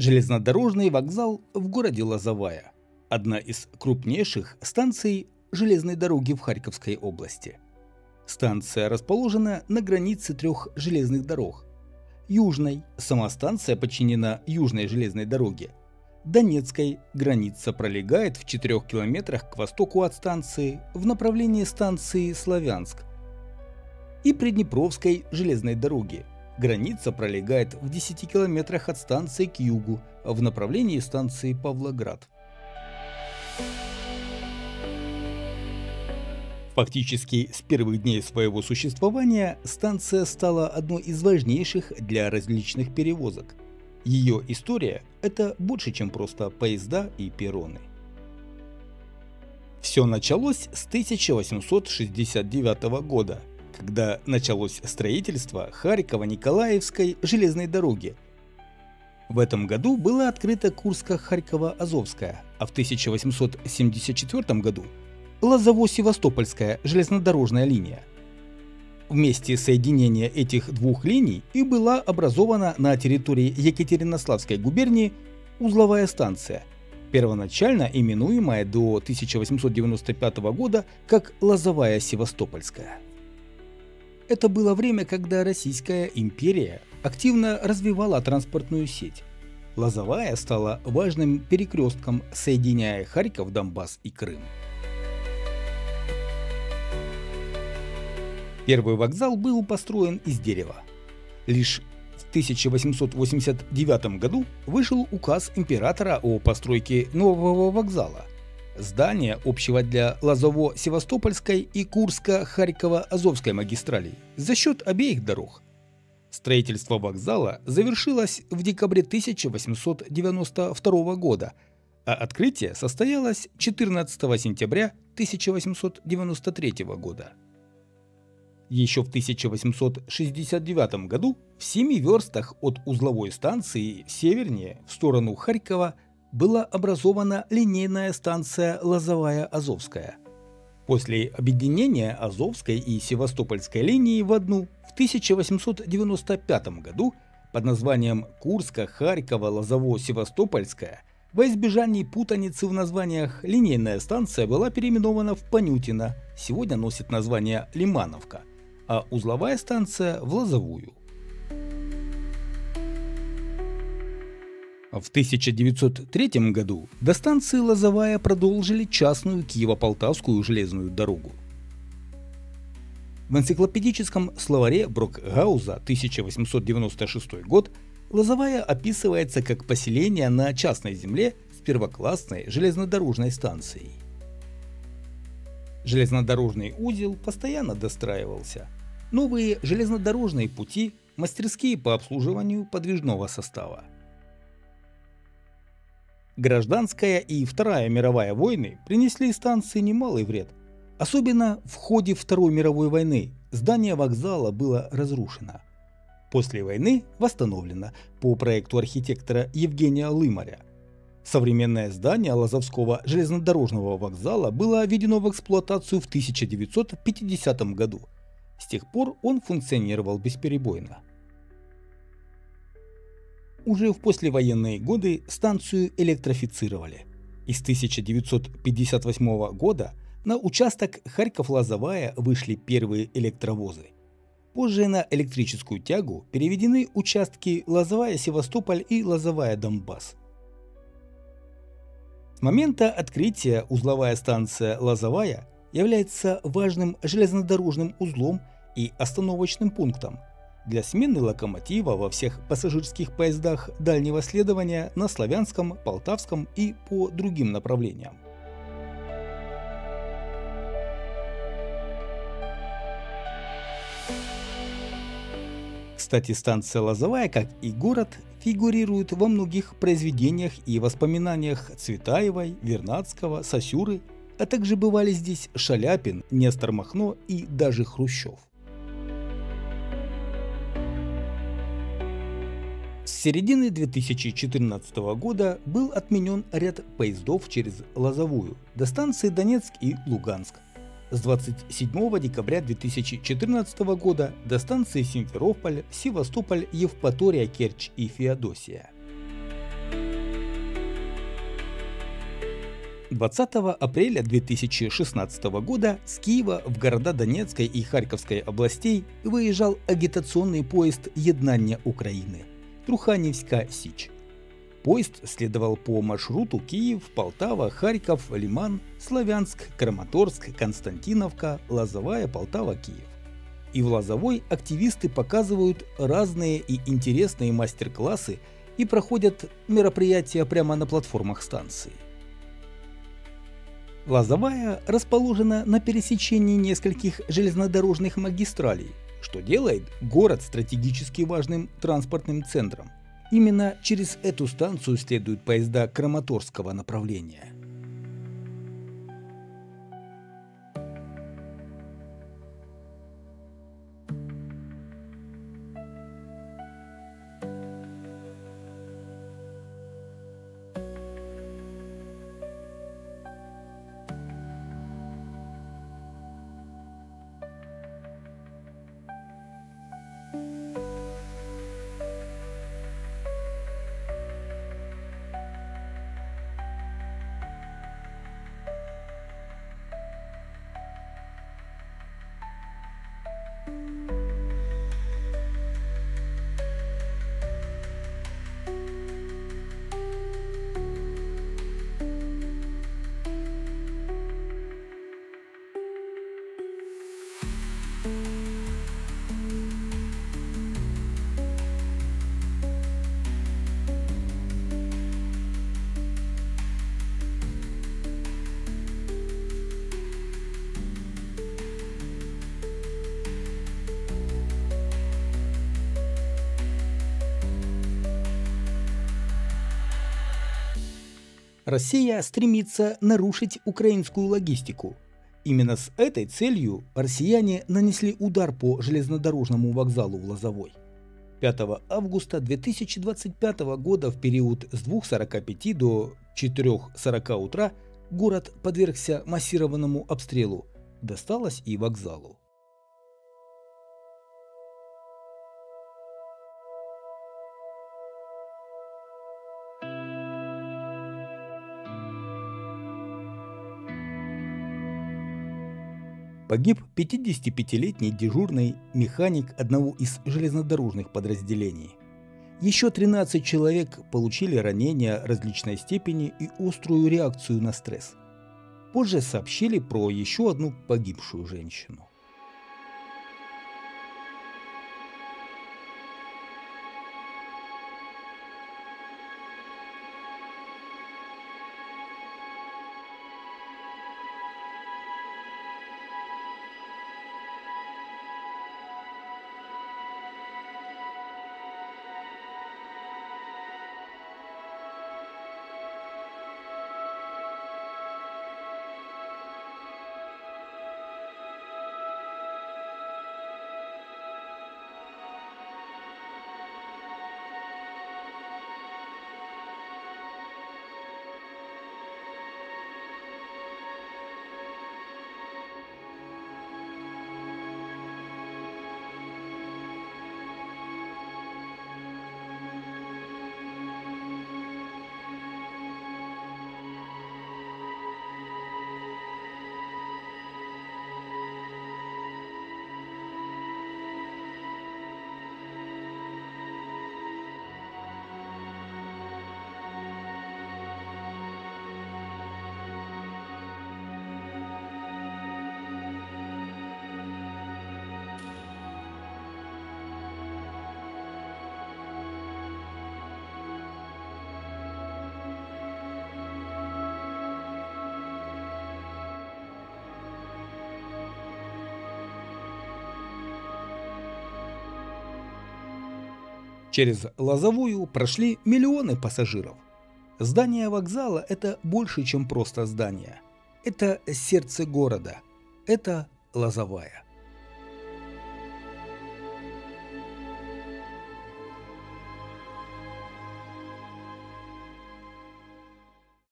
Железнодорожный вокзал в городе Лозовая – одна из крупнейших станций железной дороги в Харьковской области. Станция расположена на границе трех железных дорог. Южной – сама станция подчинена Южной железной дороге. Донецкой – граница пролегает в 4 километрах к востоку от станции в направлении станции Славянск. И Приднепровской железной дороги. Граница пролегает в 10 километрах от станции к югу, в направлении станции Павлоград. Фактически с первых дней своего существования станция стала одной из важнейших для различных перевозок. Ее история – это больше, чем просто поезда и перроны. Все началось с 1869 года, когда началось строительство Харьково-Николаевской железной дороги. В этом году была открыта Курско-Харьково-Азовская, а в 1874 году Лозово-Севастопольская железнодорожная линия. Вместе соединения этих двух линий и была образована на территории Екатеринославской губернии узловая станция, первоначально именуемая до 1895 года как Лозовая-Севастопольская. Это было время, когда Российская империя активно развивала транспортную сеть. Лозовая стала важным перекрестком, соединяя Харьков, Донбасс и Крым. Первый вокзал был построен из дерева. Лишь в 1889 году вышел указ императора о постройке нового вокзала. Здание общего для Лозово-Севастопольской и Курско-Харьково-Азовской магистралей за счет обеих дорог. Строительство вокзала завершилось в декабре 1892 года, а открытие состоялось 14 сентября 1893 года. Еще в 1869 году в 7 верстах от узловой станции севернее в сторону Харькова была образована линейная станция Лозовая-Азовская. После объединения Азовской и Севастопольской линии в одну в 1895 году под названием Курско-Харьково-Лозово-Севастопольская во избежание путаницы в названиях линейная станция была переименована в Понютино, сегодня носит название Лимановка, а узловая станция в Лозовую. В 1903 году до станции Лозовая продолжили частную Киево-Полтавскую железную дорогу. В энциклопедическом словаре Брокгауза 1896 год Лозовая описывается как поселение на частной земле с первоклассной железнодорожной станцией. Железнодорожный узел постоянно достраивался. Новые железнодорожные пути, мастерские по обслуживанию подвижного состава. Гражданская и Вторая мировая войны принесли станции немалый вред. Особенно в ходе Второй мировой войны здание вокзала было разрушено. После войны восстановлено по проекту архитектора Евгения Лымаря. Современное здание Лозовского железнодорожного вокзала было введено в эксплуатацию в 1950 году. С тех пор он функционировал бесперебойно. Уже в послевоенные годы станцию электрифицировали. И с 1958 года на участок Харьков-Лозовая вышли первые электровозы. Позже на электрическую тягу переведены участки Лозовая-Севастополь и Лозовая-Донбасс. С момента открытия узловая станция Лозовая является важным железнодорожным узлом и остановочным пунктом для смены локомотива во всех пассажирских поездах дальнего следования на Славянском, Полтавском и по другим направлениям. Кстати, станция Лозовая, как и город, фигурирует во многих произведениях и воспоминаниях Цветаевой, Вернадского, Сосюры, а также бывали здесь Шаляпин, Нестор Махно и даже Хрущев. С середины 2014 года был отменен ряд поездов через Лозовую до станции Донецк и Луганск. С 27 декабря 2014 года до станции Симферополь, Севастополь, Евпатория, Керчь и Феодосия. 20 апреля 2016 года с Киева в города Донецкой и Харьковской областей выезжал агитационный поезд «Єднання України» Труханівська-Січ. Поезд следовал по маршруту Киев, Полтава, Харьков, Лиман, Славянск, Краматорск, Константиновка, Лозовая, Полтава, Киев. И в Лозовой активисты показывают разные и интересные мастер-классы и проходят мероприятия прямо на платформах станции. Лозовая расположена на пересечении нескольких железнодорожных магистралей, что делает город стратегически важным транспортным центром. Именно через эту станцию следуют поезда Краматорского направления. Россия стремится нарушить украинскую логистику. Именно с этой целью россияне нанесли удар по железнодорожному вокзалу в Лозовой. 5 августа 2025 года в период с 2:45 до 4:40 утра город подвергся массированному обстрелу. Досталось и вокзалу. Погиб 55-летний дежурный механик одного из железнодорожных подразделений. Еще 13 человек получили ранения различной степени и острую реакцию на стресс. Позже сообщили про еще одну погибшую женщину. Через Лозовую прошли миллионы пассажиров. Здание вокзала – это больше, чем просто здание. Это сердце города. Это Лозовая.